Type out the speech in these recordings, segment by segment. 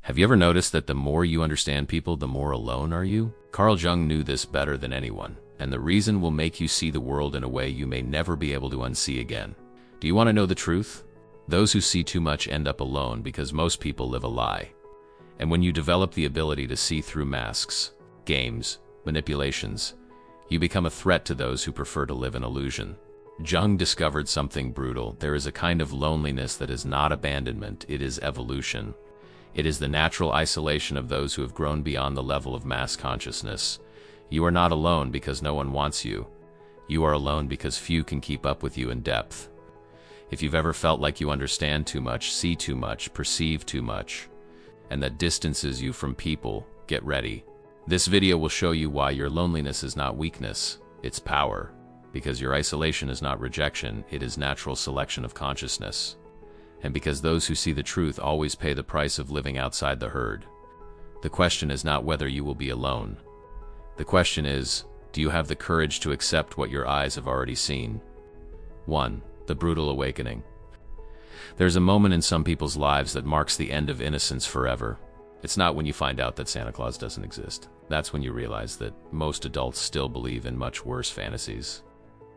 Have you ever noticed that the more you understand people, the more alone are you? Carl Jung knew this better than anyone, and the reason will make you see the world in a way you may never be able to unsee again. Do you want to know the truth? Those who see too much end up alone because most people live a lie. And when you develop the ability to see through masks, games, manipulations, you become a threat to those who prefer to live in illusion. Jung discovered something brutal. There is a kind of loneliness that is not abandonment, it is evolution. It is the natural isolation of those who have grown beyond the level of mass consciousness. You are not alone because no one wants you. You are alone because few can keep up with you in depth. If you've ever felt like you understand too much, see too much, perceive too much, and that distances you from people, get ready. This video will show you why your loneliness is not weakness, it's power. Because your isolation is not rejection, it is natural selection of consciousness. And because those who see the truth always pay the price of living outside the herd. The question is not whether you will be alone. The question is, do you have the courage to accept what your eyes have already seen? 1. The brutal awakening. There's a moment in some people's lives that marks the end of innocence forever. It's not when you find out that Santa Claus doesn't exist. That's when you realize that most adults still believe in much worse fantasies.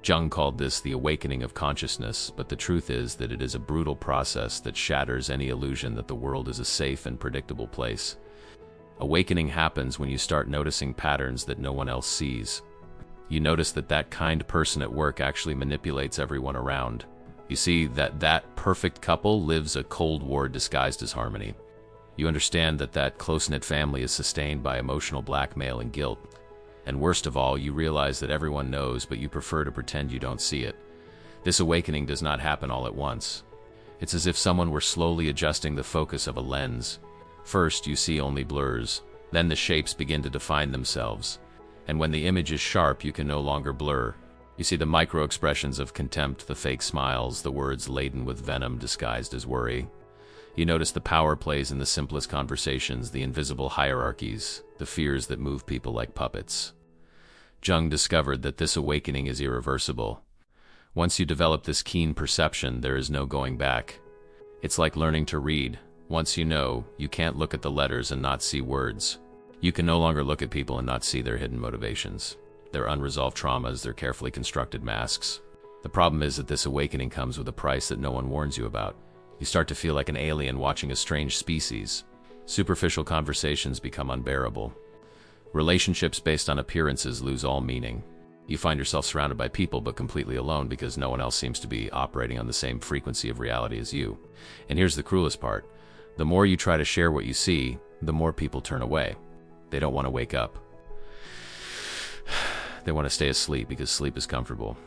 Jung called this the awakening of consciousness, but the truth is that it is a brutal process that shatters any illusion that the world is a safe and predictable place. Awakening happens when you start noticing patterns that no one else sees. You notice that that kind person at work actually manipulates everyone around. You see that perfect couple lives a Cold War disguised as harmony. You understand that close-knit family is sustained by emotional blackmail and guilt. And worst of all, you realize that everyone knows, but you prefer to pretend you don't see it. This awakening does not happen all at once. It's as if someone were slowly adjusting the focus of a lens. First, you see only blurs. Then the shapes begin to define themselves. And when the image is sharp, you can no longer blur. You see the micro-expressions of contempt, the fake smiles, the words laden with venom disguised as worry. You notice the power plays in the simplest conversations, the invisible hierarchies, the fears that move people like puppets. Jung discovered that this awakening is irreversible. Once you develop this keen perception, there is no going back. It's like learning to read. Once you know, you can't look at the letters and not see words. You can no longer look at people and not see their hidden motivations, their unresolved traumas, their carefully constructed masks. The problem is that this awakening comes with a price that no one warns you about. You start to feel like an alien watching a strange species. Superficial conversations become unbearable. Relationships based on appearances lose all meaning. You find yourself surrounded by people but completely alone because no one else seems to be operating on the same frequency of reality as you. And here's the cruelest part. The more you try to share what you see, the more people turn away. They don't want to wake up. They want to stay asleep because sleep is comfortable.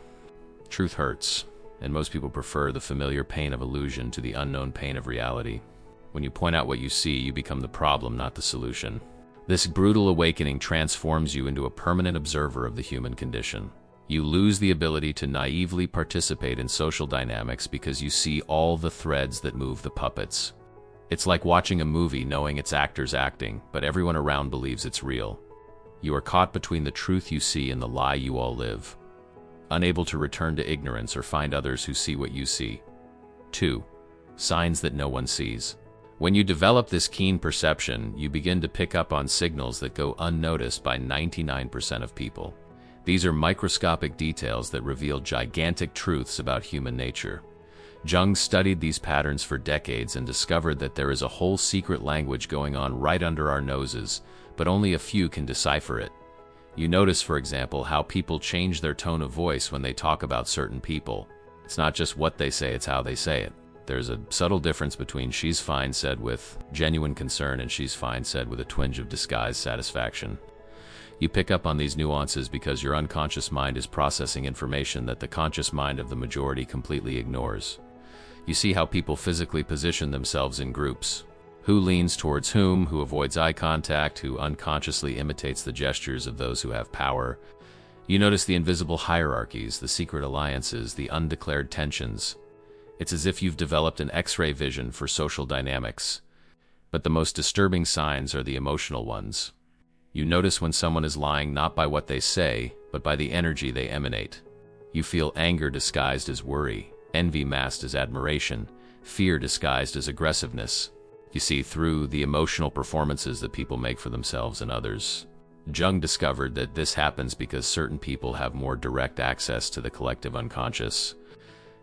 Truth hurts, and most people prefer the familiar pain of illusion to the unknown pain of reality. When you point out what you see, you become the problem, not the solution. This brutal awakening transforms you into a permanent observer of the human condition. You lose the ability to naively participate in social dynamics because you see all the threads that move the puppets. It's like watching a movie knowing it's actors acting, but everyone around believes it's real. You are caught between the truth you see and the lie you all live, unable to return to ignorance or find others who see what you see. 2. Signs that no one sees. When you develop this keen perception, you begin to pick up on signals that go unnoticed by 99% of people. These are microscopic details that reveal gigantic truths about human nature. Jung studied these patterns for decades and discovered that there is a whole secret language going on right under our noses, but only a few can decipher it. You notice, for example, how people change their tone of voice when they talk about certain people. It's not just what they say, it's how they say it. There's a subtle difference between "she's fine" said with genuine concern and "she's fine" said with a twinge of disguised satisfaction. You pick up on these nuances because your unconscious mind is processing information that the conscious mind of the majority completely ignores. You see how people physically position themselves in groups. Who leans towards whom, who avoids eye contact, who unconsciously imitates the gestures of those who have power. You notice the invisible hierarchies, the secret alliances, the undeclared tensions. It's as if you've developed an X-ray vision for social dynamics. But the most disturbing signs are the emotional ones. You notice when someone is lying not by what they say, but by the energy they emanate. You feel anger disguised as worry, envy masked as admiration, fear disguised as aggressiveness. You see, through the emotional performances that people make for themselves and others. Jung discovered that this happens because certain people have more direct access to the collective unconscious.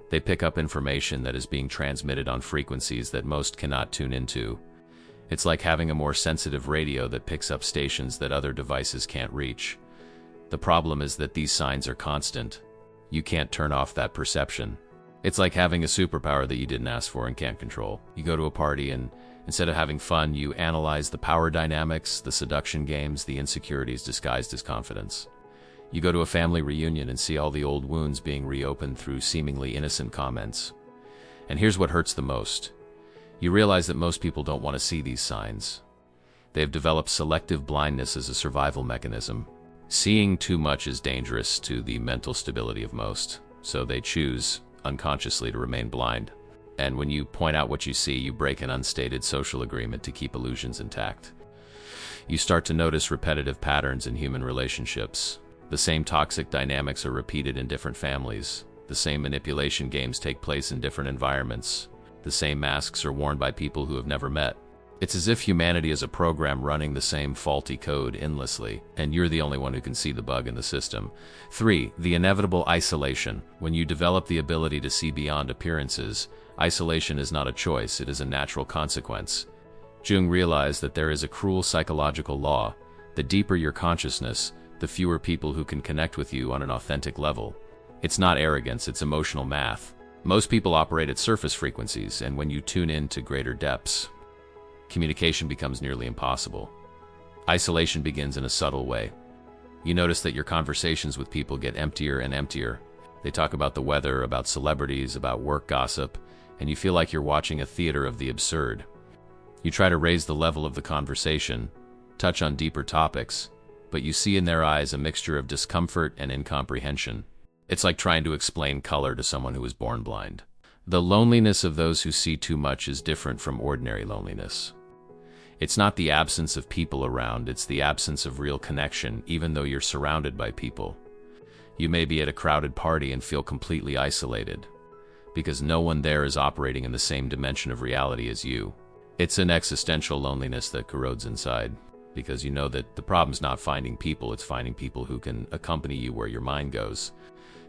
They pick up information that is being transmitted on frequencies that most cannot tune into. It's like having a more sensitive radio that picks up stations that other devices can't reach. The problem is that these signs are constant. You can't turn off that perception. It's like having a superpower that you didn't ask for and can't control. You go to a party and instead of having fun, you analyze the power dynamics, the seduction games, the insecurities disguised as confidence. You go to a family reunion and see all the old wounds being reopened through seemingly innocent comments. And here's what hurts the most. You realize that most people don't want to see these signs. They've developed selective blindness as a survival mechanism. Seeing too much is dangerous to the mental stability of most, so they choose, unconsciously, to remain blind. And when you point out what you see, you break an unstated social agreement to keep illusions intact. You start to notice repetitive patterns in human relationships. The same toxic dynamics are repeated in different families. The same manipulation games take place in different environments. The same masks are worn by people who have never met. It's as if humanity is a program running the same faulty code endlessly, and you're the only one who can see the bug in the system. 3. The inevitable isolation. When you develop the ability to see beyond appearances, isolation is not a choice, it is a natural consequence. Jung realized that there is a cruel psychological law. The deeper your consciousness, the fewer people who can connect with you on an authentic level. It's not arrogance, it's emotional math. Most people operate at surface frequencies, and when you tune in to greater depths, communication becomes nearly impossible. Isolation begins in a subtle way. You notice that your conversations with people get emptier and emptier. They talk about the weather, about celebrities, about work gossip, and you feel like you're watching a theater of the absurd. You try to raise the level of the conversation, touch on deeper topics, but you see in their eyes a mixture of discomfort and incomprehension. It's like trying to explain color to someone who was born blind. The loneliness of those who see too much is different from ordinary loneliness. It's not the absence of people around, it's the absence of real connection, even though you're surrounded by people. You may be at a crowded party and feel completely isolated, because no one there is operating in the same dimension of reality as you. It's an existential loneliness that corrodes inside, because you know that the problem's not finding people, it's finding people who can accompany you where your mind goes.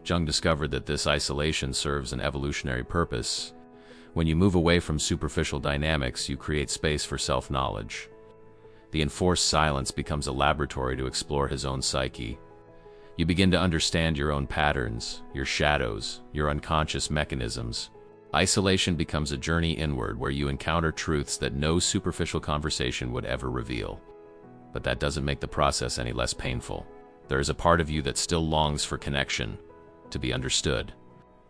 Jung discovered that this isolation serves an evolutionary purpose. When you move away from superficial dynamics, you create space for self-knowledge. The enforced silence becomes a laboratory to explore his own psyche. You begin to understand your own patterns, your shadows, your unconscious mechanisms. Isolation becomes a journey inward where you encounter truths that no superficial conversation would ever reveal. But that doesn't make the process any less painful. There is a part of you that still longs for connection, to be understood,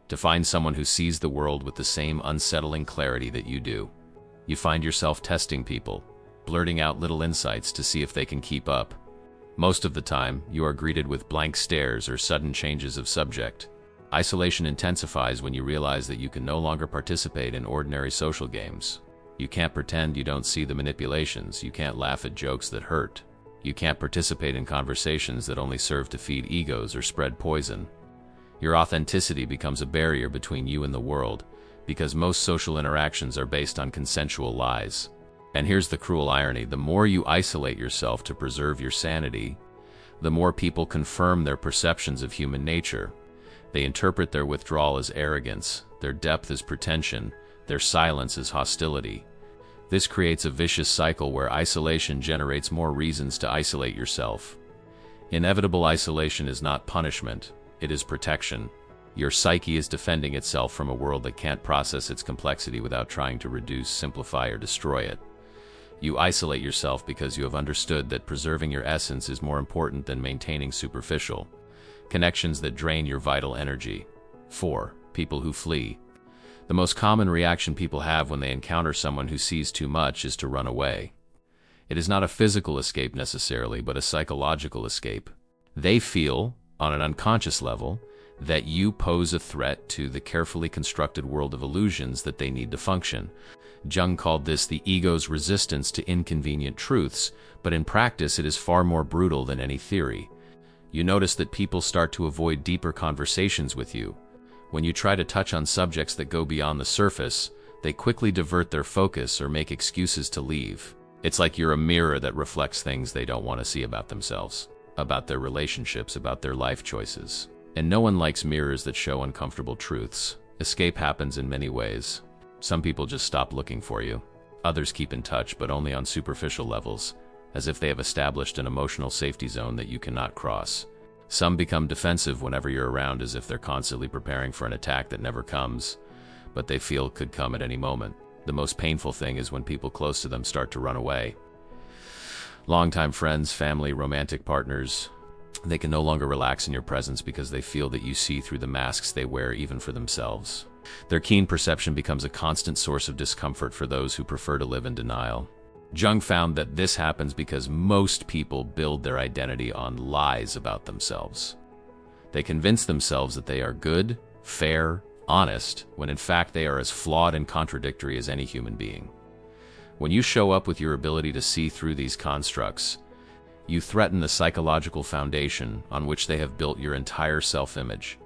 to find someone who sees the world with the same unsettling clarity that you do. You find yourself testing people, blurting out little insights to see if they can keep up. Most of the time, you are greeted with blank stares or sudden changes of subject. Isolation intensifies when you realize that you can no longer participate in ordinary social games. You can't pretend you don't see the manipulations, you can't laugh at jokes that hurt. You can't participate in conversations that only serve to feed egos or spread poison. Your authenticity becomes a barrier between you and the world, because most social interactions are based on consensual lies. And here's the cruel irony: the more you isolate yourself to preserve your sanity, the more people confirm their perceptions of human nature. They interpret their withdrawal as arrogance, their depth as pretension, their silence as hostility. This creates a vicious cycle where isolation generates more reasons to isolate yourself. Inevitable isolation is not punishment. It is protection. Your psyche is defending itself from a world that can't process its complexity without trying to reduce, simplify, or destroy it. You isolate yourself because you have understood that preserving your essence is more important than maintaining superficial connections that drain your vital energy. 4. People who flee. The most common reaction people have when they encounter someone who sees too much is to run away. It is not a physical escape necessarily, but a psychological escape. They feel, on an unconscious level, that you pose a threat to the carefully constructed world of illusions that they need to function. Jung called this the ego's resistance to inconvenient truths, but in practice it is far more brutal than any theory. You notice that people start to avoid deeper conversations with you. When you try to touch on subjects that go beyond the surface, They quickly divert their focus or make excuses to leave. It's like you're a mirror that reflects things they don't want to see about themselves, about their relationships, about their life choices. And no one likes mirrors that show uncomfortable truths. Escape happens in many ways. Some people just stop looking for you. Others keep in touch, but only on superficial levels, as if they have established an emotional safety zone that you cannot cross. Some become defensive whenever you're around, as if they're constantly preparing for an attack that never comes, but they feel could come at any moment. The most painful thing is when people close to them start to run away. Longtime friends, family, romantic partners, they can no longer relax in your presence because they feel that you see through the masks they wear even for themselves. Their keen perception becomes a constant source of discomfort for those who prefer to live in denial. Jung found that this happens because most people build their identity on lies about themselves. They convince themselves that they are good, fair, honest, when in fact they are as flawed and contradictory as any human being. When you show up with your ability to see through these constructs, you threaten the psychological foundation on which they have built your entire self-image.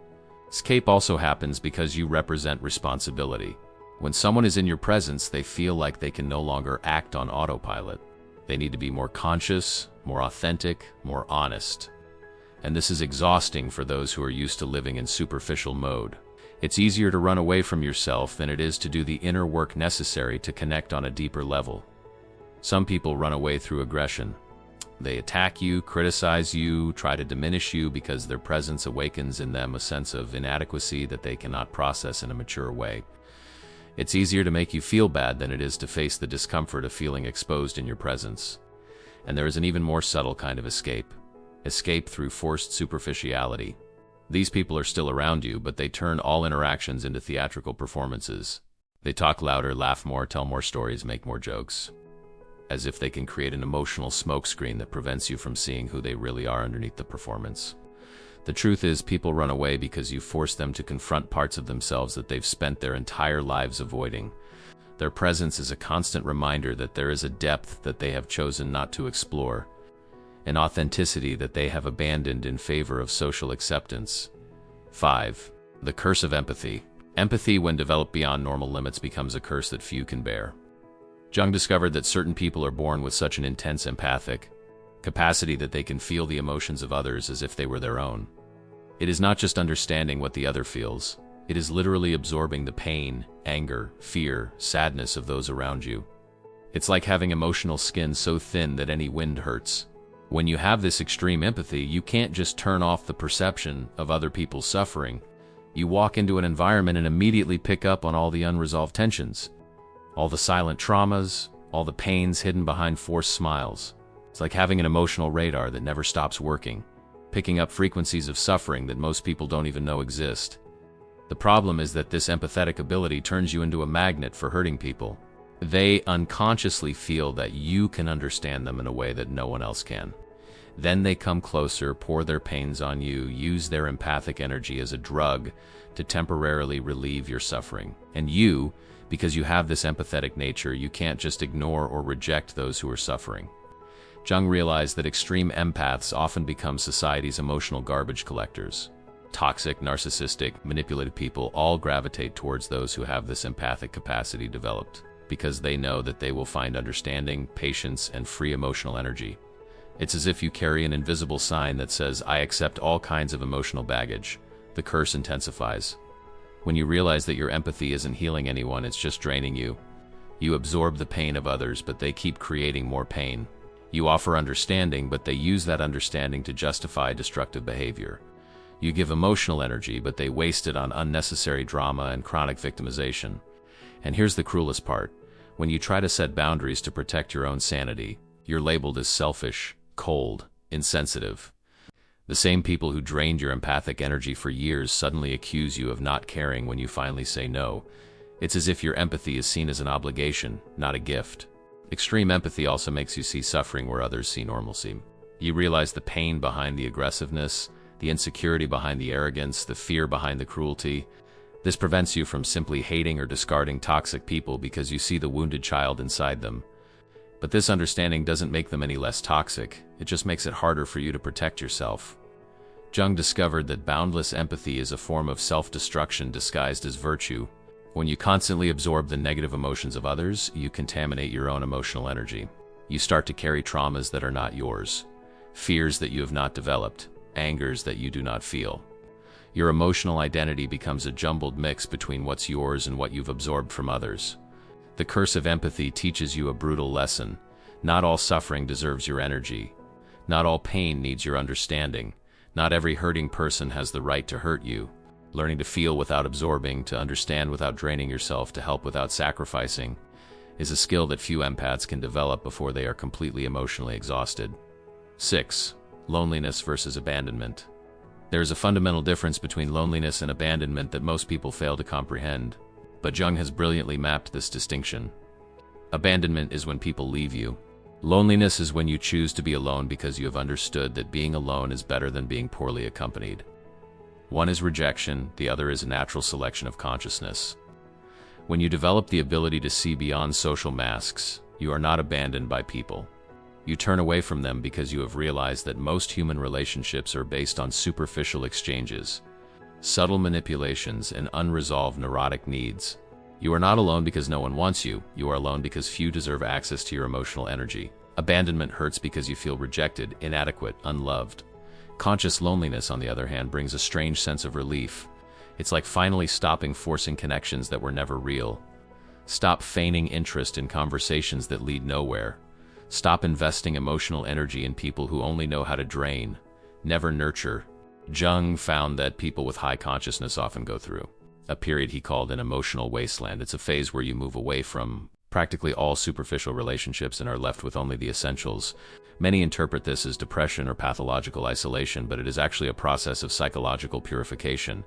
Escape also happens because you represent responsibility. When someone is in your presence, they feel like they can no longer act on autopilot. They need to be more conscious, more authentic, more honest. And this is exhausting for those who are used to living in superficial mode. It's easier to run away from yourself than it is to do the inner work necessary to connect on a deeper level. Some people run away through aggression. They attack you, criticize you, try to diminish you because their presence awakens in them a sense of inadequacy that they cannot process in a mature way. It's easier to make you feel bad than it is to face the discomfort of feeling exposed in your presence. And there is an even more subtle kind of escape. Escape through forced superficiality. These people are still around you, but they turn all interactions into theatrical performances. They talk louder, laugh more, tell more stories, make more jokes, as if they can create an emotional smokescreen that prevents you from seeing who they really are underneath the performance. The truth is, people run away because you force them to confront parts of themselves that they've spent their entire lives avoiding. Their presence is a constant reminder that there is a depth that they have chosen not to explore, an authenticity that they have abandoned in favor of social acceptance. 5. The curse of empathy. Empathy, when developed beyond normal limits, becomes a curse that few can bear. Jung discovered that certain people are born with such an intense empathic capacity that they can feel the emotions of others as if they were their own. It is not just understanding what the other feels, it is literally absorbing the pain, anger, fear, sadness of those around you. It's like having emotional skin so thin that any wind hurts. When you have this extreme empathy, you can't just turn off the perception of other people's suffering. You walk into an environment and immediately pick up on all the unresolved tensions, all the silent traumas, all the pains hidden behind forced smiles. It's like having an emotional radar that never stops working, picking up frequencies of suffering that most people don't even know exist. The problem is that this empathetic ability turns you into a magnet for hurting people. They unconsciously feel that you can understand them in a way that no one else can. Then they come closer, pour their pains on you, use their empathic energy as a drug to temporarily relieve your suffering. And you, because you have this empathetic nature, you can't just ignore or reject those who are suffering. Jung realized that extreme empaths often become society's emotional garbage collectors. Toxic, narcissistic, manipulative people all gravitate towards those who have this empathic capacity developed, because they know that they will find understanding, patience, and free emotional energy. It's as if you carry an invisible sign that says, "I accept all kinds of emotional baggage." The curse intensifies. When you realize that your empathy isn't healing anyone, it's just draining you. You absorb the pain of others, but they keep creating more pain. You offer understanding, but they use that understanding to justify destructive behavior. You give emotional energy, but they waste it on unnecessary drama and chronic victimization. And here's the cruelest part. When you try to set boundaries to protect your own sanity, you're labeled as selfish, cold, insensitive. The same people who drained your empathic energy for years suddenly accuse you of not caring when you finally say no. It's as if your empathy is seen as an obligation, not a gift. Extreme empathy also makes you see suffering where others see normalcy. You realize the pain behind the aggressiveness, the insecurity behind the arrogance, the fear behind the cruelty. This prevents you from simply hating or discarding toxic people because you see the wounded child inside them. But this understanding doesn't make them any less toxic, it just makes it harder for you to protect yourself. Jung discovered that boundless empathy is a form of self-destruction disguised as virtue. When you constantly absorb the negative emotions of others, you contaminate your own emotional energy. You start to carry traumas that are not yours, fears that you have not developed, angers that you do not feel. Your emotional identity becomes a jumbled mix between what's yours and what you've absorbed from others. The curse of empathy teaches you a brutal lesson. Not all suffering deserves your energy. Not all pain needs your understanding. Not every hurting person has the right to hurt you. Learning to feel without absorbing, to understand without draining yourself, to help without sacrificing, is a skill that few empaths can develop before they are completely emotionally exhausted. 6. Loneliness versus abandonment. There is a fundamental difference between loneliness and abandonment that most people fail to comprehend, but Jung has brilliantly mapped this distinction. Abandonment is when people leave you. Loneliness is when you choose to be alone because you have understood that being alone is better than being poorly accompanied. One is rejection, the other is a natural selection of consciousness. When you develop the ability to see beyond social masks, you are not abandoned by people. You turn away from them because you have realized that most human relationships are based on superficial exchanges, subtle manipulations, and unresolved neurotic needs. You are not alone because no one wants you. You are alone because few deserve access to your emotional energy. Abandonment hurts because you feel rejected, inadequate, unloved. Conscious loneliness, on the other hand, brings a strange sense of relief. It's like finally stopping forcing connections that were never real. Stop feigning interest in conversations that lead nowhere. Stop investing emotional energy in people who only know how to drain, never nurture. Jung found that people with high consciousness often go through a period he called an emotional wasteland. It's a phase where you move away from practically all superficial relationships and are left with only the essentials. Many interpret this as depression or pathological isolation, but it is actually a process of psychological purification.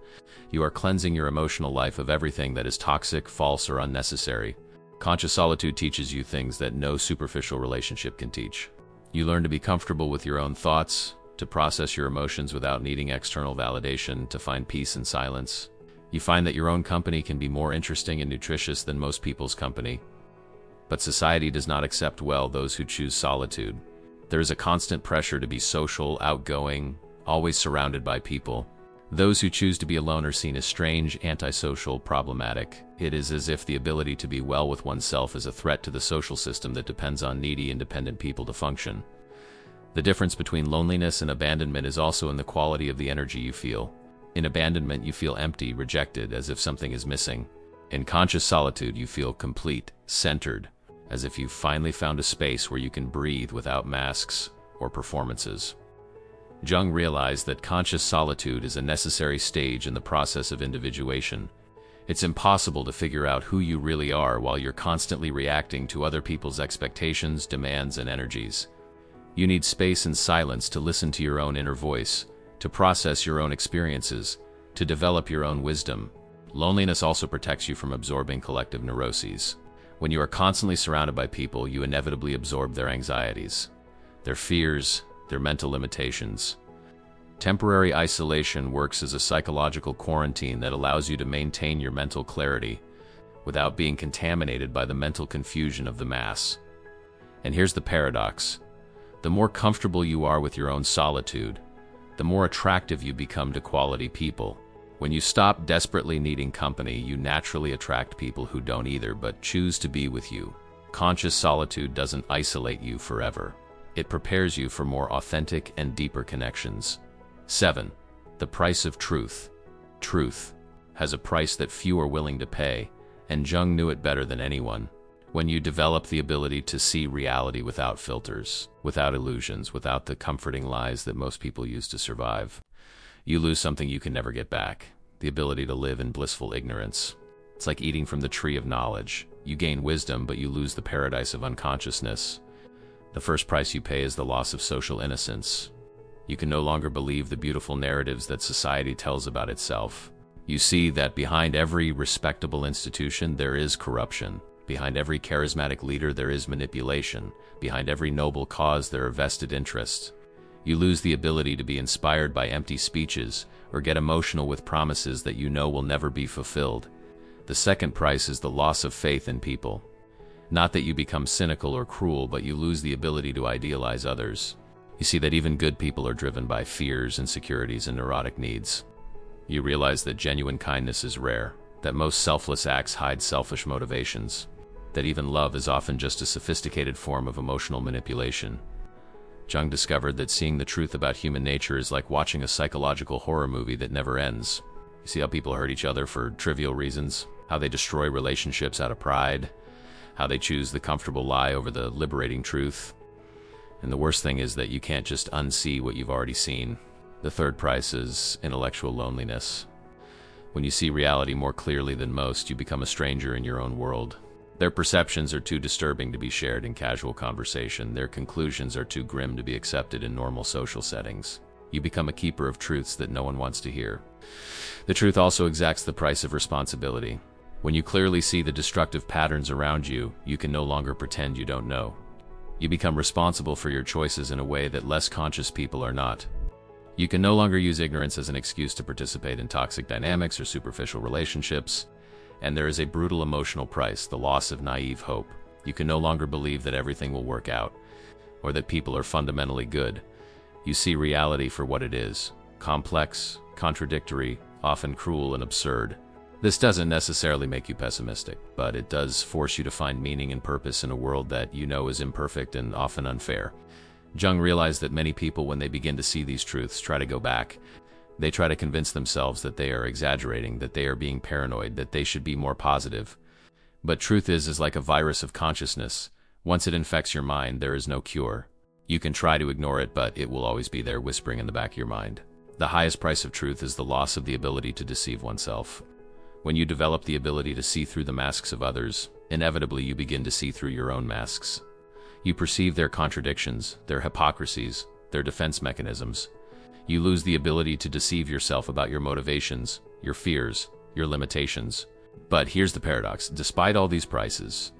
You are cleansing your emotional life of everything that is toxic, false, or unnecessary. Conscious solitude teaches you things that no superficial relationship can teach. You learn to be comfortable with your own thoughts, to process your emotions without needing external validation, to find peace in silence. You find that your own company can be more interesting and nutritious than most people's company. But society does not accept well those who choose solitude. There is a constant pressure to be social, outgoing, always surrounded by people. Those who choose to be alone are seen as strange, antisocial, problematic. It is as if the ability to be well with oneself is a threat to the social system that depends on needy, independent people to function. The difference between loneliness and abandonment is also in the quality of the energy you feel. In abandonment, you feel empty, rejected, as if something is missing. In conscious solitude, you feel complete, centered, as if you've finally found a space where you can breathe without masks or performances. Jung realized that conscious solitude is a necessary stage in the process of individuation. It's impossible to figure out who you really are while you're constantly reacting to other people's expectations, demands, and energies. You need space and silence to listen to your own inner voice, to process your own experiences, to develop your own wisdom. Loneliness also protects you from absorbing collective neuroses. When you are constantly surrounded by people, you inevitably absorb their anxieties, their fears, their mental limitations. Temporary isolation works as a psychological quarantine that allows you to maintain your mental clarity without being contaminated by the mental confusion of the mass. And here's the paradox. The more comfortable you are with your own solitude, the more attractive you become to quality people. When you stop desperately needing company, you naturally attract people who don't either but choose to be with you. Conscious solitude doesn't isolate you forever. It prepares you for more authentic and deeper connections. 7. The price of truth. Truth has a price that few are willing to pay, and Jung knew it better than anyone. When you develop the ability to see reality without filters, without illusions, without the comforting lies that most people use to survive, you lose something you can never get back, the ability to live in blissful ignorance. It's like eating from the tree of knowledge. You gain wisdom, but you lose the paradise of unconsciousness. The first price you pay is the loss of social innocence. You can no longer believe the beautiful narratives that society tells about itself. You see that behind every respectable institution there is corruption. Behind every charismatic leader there is manipulation. Behind every noble cause there are vested interests. You lose the ability to be inspired by empty speeches or get emotional with promises that you know will never be fulfilled. The second price is the loss of faith in people. Not that you become cynical or cruel, but you lose the ability to idealize others. You see that even good people are driven by fears, insecurities, and neurotic needs. You realize that genuine kindness is rare. that most selfless acts hide selfish motivations, that even love is often just a sophisticated form of emotional manipulation. Jung discovered that seeing the truth about human nature is like watching a psychological horror movie that never ends. You see how people hurt each other for trivial reasons, how they destroy relationships out of pride, how they choose the comfortable lie over the liberating truth. And the worst thing is that you can't just unsee what you've already seen. The third price is intellectual loneliness. When you see reality more clearly than most, you become a stranger in your own world. Their perceptions are too disturbing to be shared in casual conversation. Their conclusions are too grim to be accepted in normal social settings. You become a keeper of truths that no one wants to hear. The truth also exacts the price of responsibility. When you clearly see the destructive patterns around you, you can no longer pretend you don't know. You become responsible for your choices in a way that less conscious people are not. You can no longer use ignorance as an excuse to participate in toxic dynamics or superficial relationships. And there is a brutal emotional price, the loss of naive hope. You can no longer believe that everything will work out, or that people are fundamentally good. You see reality for what it is: complex, contradictory, often cruel and absurd. This doesn't necessarily make you pessimistic, but it does force you to find meaning and purpose in a world that you know is imperfect and often unfair. Jung realized that many people, when they begin to see these truths, try to go back. They try to convince themselves that they are exaggerating, that they are being paranoid, that they should be more positive. But truth is like a virus of consciousness. Once it infects your mind, there is no cure. You can try to ignore it, but it will always be there, whispering in the back of your mind. The highest price of truth is the loss of the ability to deceive oneself. When you develop the ability to see through the masks of others, inevitably you begin to see through your own masks. You perceive their contradictions, their hypocrisies, their defense mechanisms. You lose the ability to deceive yourself about your motivations, your fears, your limitations. But here's the paradox. Despite all these prices,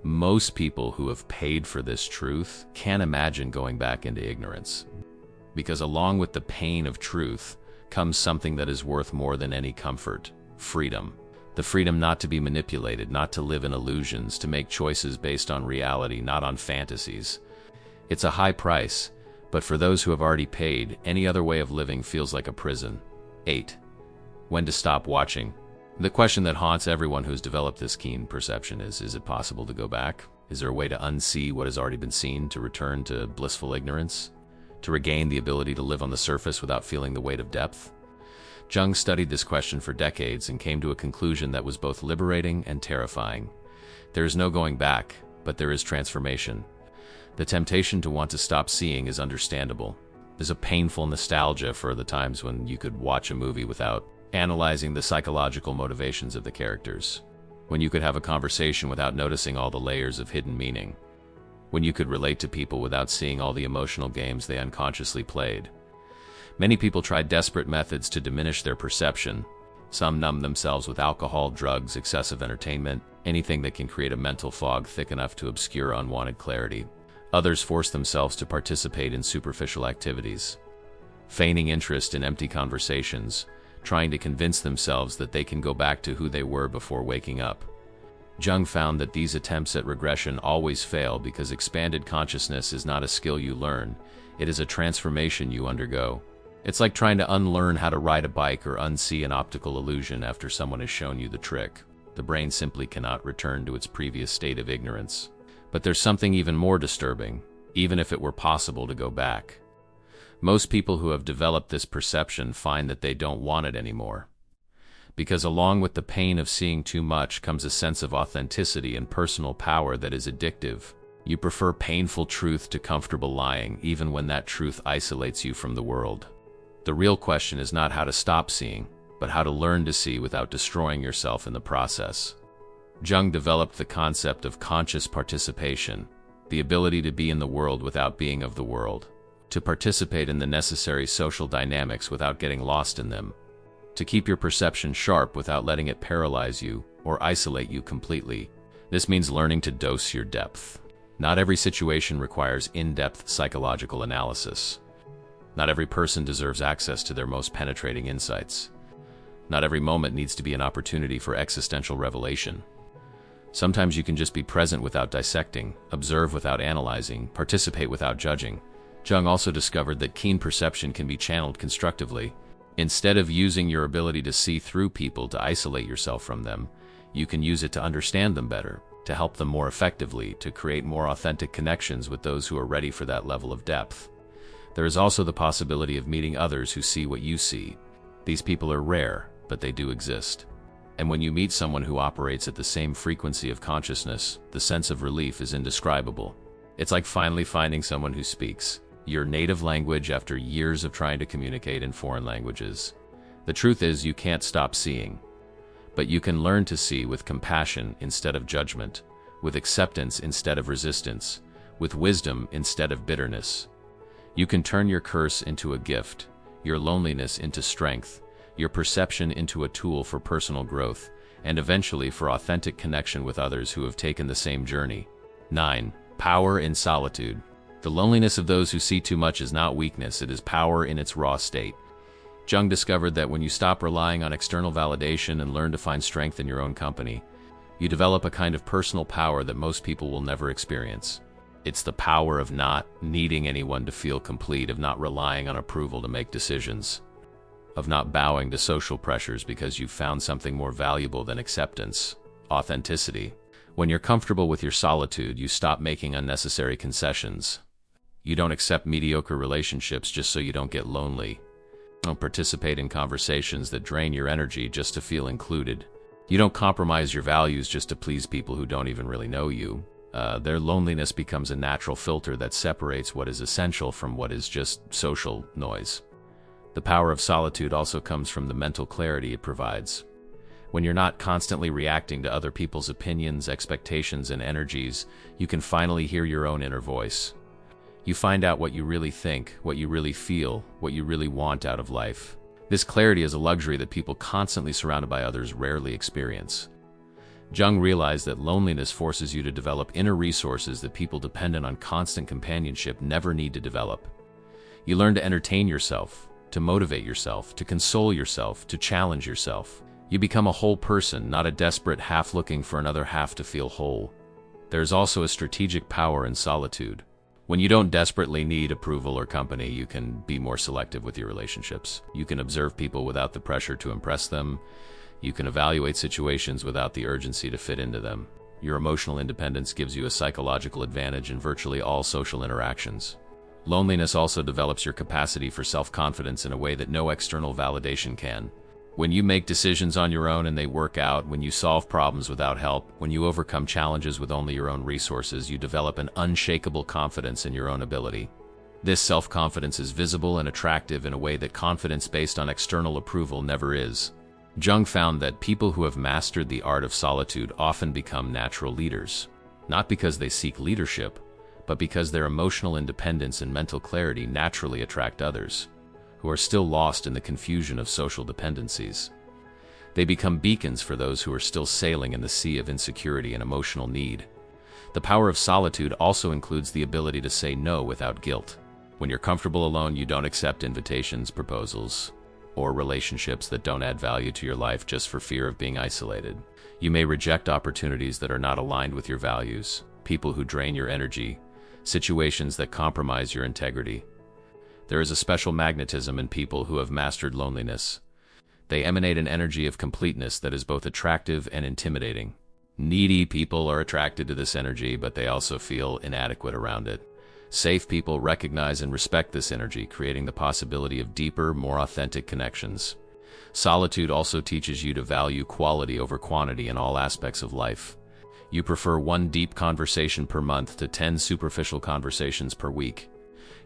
most people who have paid for this truth can't imagine going back into ignorance. Because along with the pain of truth comes something that is worth more than any comfort: freedom. The freedom not to be manipulated, not to live in illusions, to make choices based on reality, not on fantasies. It's a high price. But for those who have already paid, any other way of living feels like a prison. 8. When to stop watching. The question that haunts everyone who's developed this keen perception is it possible to go back? Is there a way to unsee what has already been seen, to return to blissful ignorance? To regain the ability to live on the surface without feeling the weight of depth? Jung studied this question for decades and came to a conclusion that was both liberating and terrifying. There is no going back, but there is transformation. The temptation to want to stop seeing is understandable. There's a painful nostalgia for the times when you could watch a movie without analyzing the psychological motivations of the characters, when you could have a conversation without noticing all the layers of hidden meaning, when you could relate to people without seeing all the emotional games they unconsciously played. Many people tried desperate methods to diminish their perception. Some numb themselves with alcohol, drugs, excessive entertainment, anything that can create a mental fog thick enough to obscure unwanted clarity. Others force themselves to participate in superficial activities, feigning interest in empty conversations, trying to convince themselves that they can go back to who they were before waking up. Jung found that these attempts at regression always fail because expanded consciousness is not a skill you learn, it is a transformation you undergo. It's like trying to unlearn how to ride a bike or unsee an optical illusion after someone has shown you the trick. The brain simply cannot return to its previous state of ignorance. But there's something even more disturbing, even if it were possible to go back. Most people who have developed this perception find that they don't want it anymore. Because along with the pain of seeing too much comes a sense of authenticity and personal power that is addictive. You prefer painful truth to comfortable lying, even when that truth isolates you from the world. The real question is not how to stop seeing, but how to learn to see without destroying yourself in the process. Jung developed the concept of conscious participation, the ability to be in the world without being of the world, to participate in the necessary social dynamics without getting lost in them, to keep your perception sharp without letting it paralyze you or isolate you completely. This means learning to dose your depth. Not every situation requires in-depth psychological analysis. Not every person deserves access to their most penetrating insights. Not every moment needs to be an opportunity for existential revelation. Sometimes you can just be present without dissecting, observe without analyzing, participate without judging. Jung also discovered that keen perception can be channeled constructively. Instead of using your ability to see through people to isolate yourself from them, you can use it to understand them better, to help them more effectively, to create more authentic connections with those who are ready for that level of depth. There is also the possibility of meeting others who see what you see. These people are rare, but they do exist. And when you meet someone who operates at the same frequency of consciousness, the sense of relief is indescribable. It's like finally finding someone who speaks your native language after years of trying to communicate in foreign languages. The truth is, you can't stop seeing, but you can learn to see with compassion instead of judgment, with acceptance instead of resistance, with wisdom instead of bitterness. You can turn your curse into a gift, your loneliness into strength, your perception into a tool for personal growth, and eventually for authentic connection with others who have taken the same journey. 9. Power in solitude. The loneliness of those who see too much is not weakness, it is power in its raw state. Jung discovered that when you stop relying on external validation and learn to find strength in your own company, you develop a kind of personal power that most people will never experience. It's the power of not needing anyone to feel complete, of not relying on approval to make decisions, of not bowing to social pressures because you've found something more valuable than acceptance, authenticity. When you're comfortable with your solitude, you stop making unnecessary concessions. You don't accept mediocre relationships just so you don't get lonely. You don't participate in conversations that drain your energy just to feel included. You don't compromise your values just to please people who don't even really know you. Their loneliness becomes a natural filter that separates what is essential from what is just social noise. The power of solitude also comes from the mental clarity it provides. When you're not constantly reacting to other people's opinions, expectations, and energies, you can finally hear your own inner voice. You find out what you really think, what you really feel, what you really want out of life. This clarity is a luxury that people constantly surrounded by others rarely experience. Jung realized that loneliness forces you to develop inner resources that people dependent on constant companionship never need to develop. You learn to entertain yourself, to motivate yourself, to console yourself, to challenge yourself. You become a whole person, not a desperate half looking for another half to feel whole. There's also a strategic power in solitude. When you don't desperately need approval or company, you can be more selective with your relationships. You can observe people without the pressure to impress them. You can evaluate situations without the urgency to fit into them. Your emotional independence gives you a psychological advantage in virtually all social interactions. Loneliness also develops your capacity for self-confidence in a way that no external validation can. When you make decisions on your own and they work out, when you solve problems without help, when you overcome challenges with only your own resources, you develop an unshakable confidence in your own ability. This self-confidence is visible and attractive in a way that confidence based on external approval never is. Jung found that people who have mastered the art of solitude often become natural leaders, not because they seek leadership, but because their emotional independence and mental clarity naturally attract others who are still lost in the confusion of social dependencies. They become beacons for those who are still sailing in the sea of insecurity and emotional need. The power of solitude also includes the ability to say no without guilt. When you're comfortable alone, you don't accept invitations, proposals, or relationships that don't add value to your life just for fear of being isolated. You may reject opportunities that are not aligned with your values, people who drain your energy, situations that compromise your integrity. There is a special magnetism in people who have mastered loneliness. They emanate an energy of completeness that is both attractive and intimidating. Needy people are attracted to this energy, but they also feel inadequate around it. Safe people recognize and respect this energy, creating the possibility of deeper, more authentic connections. Solitude also teaches you to value quality over quantity in all aspects of life. You prefer one deep conversation per month to 10 superficial conversations per week.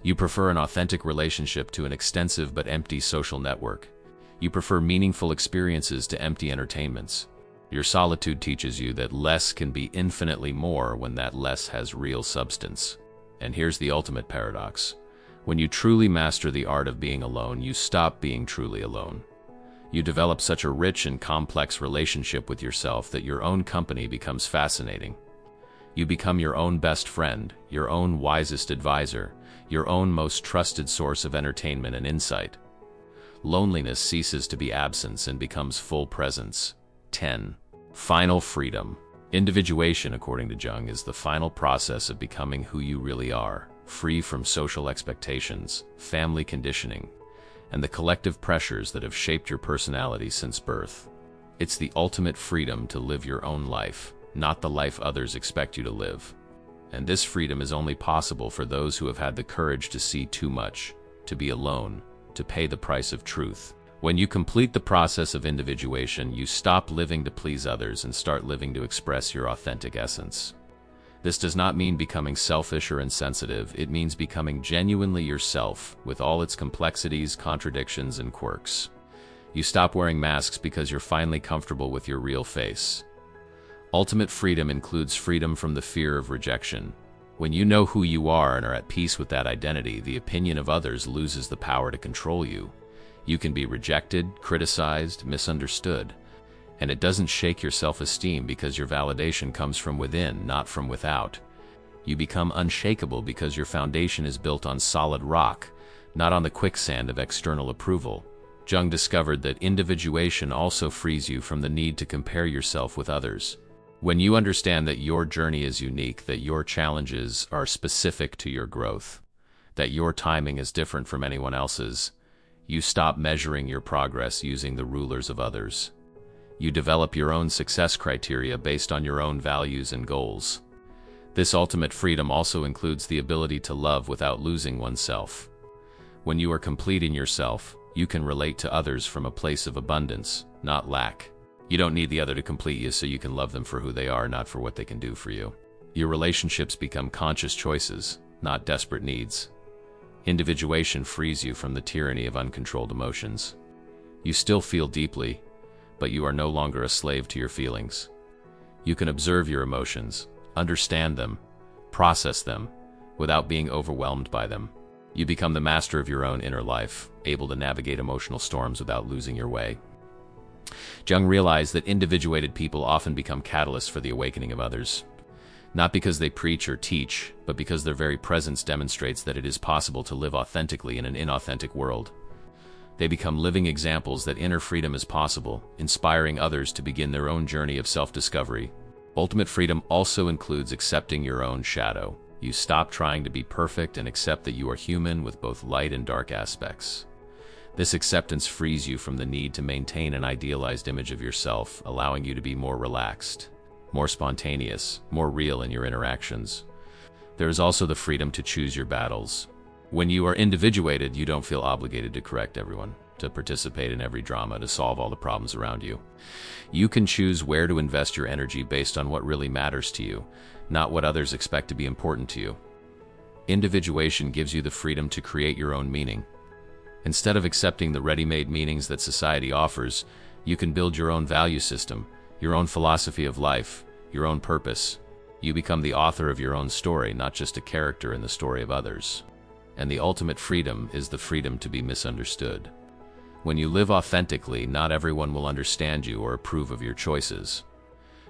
You prefer an authentic relationship to an extensive but empty social network. You prefer meaningful experiences to empty entertainments. Your solitude teaches you that less can be infinitely more when that less has real substance. And here's the ultimate paradox. When you truly master the art of being alone, you stop being truly alone. You develop such a rich and complex relationship with yourself that your own company becomes fascinating. You become your own best friend, your own wisest advisor, your own most trusted source of entertainment and insight. Loneliness ceases to be absence and becomes full presence. 10. Final freedom. Individuation, according to Jung, is the final process of becoming who you really are, free from social expectations, family conditioning, and the collective pressures that have shaped your personality since birth. It's the ultimate freedom to live your own life, not the life others expect you to live. And this freedom is only possible for those who have had the courage to see too much, to be alone, to pay the price of truth. When you complete the process of individuation, you stop living to please others and start living to express your authentic essence. This does not mean becoming selfish or insensitive. It means becoming genuinely yourself, with all its complexities, contradictions, and quirks. You stop wearing masks because you're finally comfortable with your real face. Ultimate freedom includes freedom from the fear of rejection. When you know who you are and are at peace with that identity, the opinion of others loses the power to control you. You can be rejected, criticized, misunderstood, and it doesn't shake your self-esteem because your validation comes from within, not from without. You become unshakable because your foundation is built on solid rock, not on the quicksand of external approval. Jung discovered that individuation also frees you from the need to compare yourself with others. When you understand that your journey is unique, that your challenges are specific to your growth, that your timing is different from anyone else's, you stop measuring your progress using the rulers of others. You develop your own success criteria based on your own values and goals. This ultimate freedom also includes the ability to love without losing oneself. When you are complete in yourself, you can relate to others from a place of abundance, not lack. You don't need the other to complete you, so you can love them for who they are, not for what they can do for you. Your relationships become conscious choices, not desperate needs. Individuation frees you from the tyranny of uncontrolled emotions. You still feel deeply, but you are no longer a slave to your feelings. You can observe your emotions, understand them, process them, without being overwhelmed by them. You become the master of your own inner life, able to navigate emotional storms without losing your way. Jung realized that individuated people often become catalysts for the awakening of others, not because they preach or teach, but because their very presence demonstrates that it is possible to live authentically in an inauthentic world. They become living examples that inner freedom is possible, inspiring others to begin their own journey of self-discovery. Ultimate freedom also includes accepting your own shadow. You stop trying to be perfect and accept that you are human with both light and dark aspects. This acceptance frees you from the need to maintain an idealized image of yourself, allowing you to be more relaxed, more spontaneous, more real in your interactions. There is also the freedom to choose your battles. When you are individuated, you don't feel obligated to correct everyone, to participate in every drama, to solve all the problems around you. You can choose where to invest your energy based on what really matters to you, not what others expect to be important to you. Individuation gives you the freedom to create your own meaning. Instead of accepting the ready-made meanings that society offers, you can build your own value system, your own philosophy of life, your own purpose. You become the author of your own story, not just a character in the story of others. And the ultimate freedom is the freedom to be misunderstood. When you live authentically, not everyone will understand you or approve of your choices.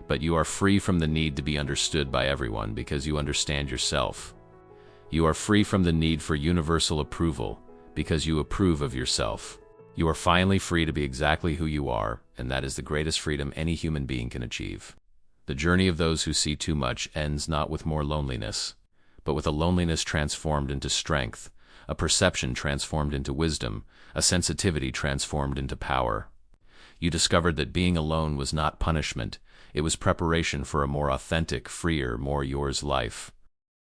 But you are free from the need to be understood by everyone because you understand yourself. You are free from the need for universal approval because you approve of yourself. You are finally free to be exactly who you are, and that is the greatest freedom any human being can achieve. The journey of those who see too much ends not with more loneliness, but with a loneliness transformed into strength, a perception transformed into wisdom, a sensitivity transformed into power. You discovered that being alone was not punishment, it was preparation for a more authentic, freer, more yours life.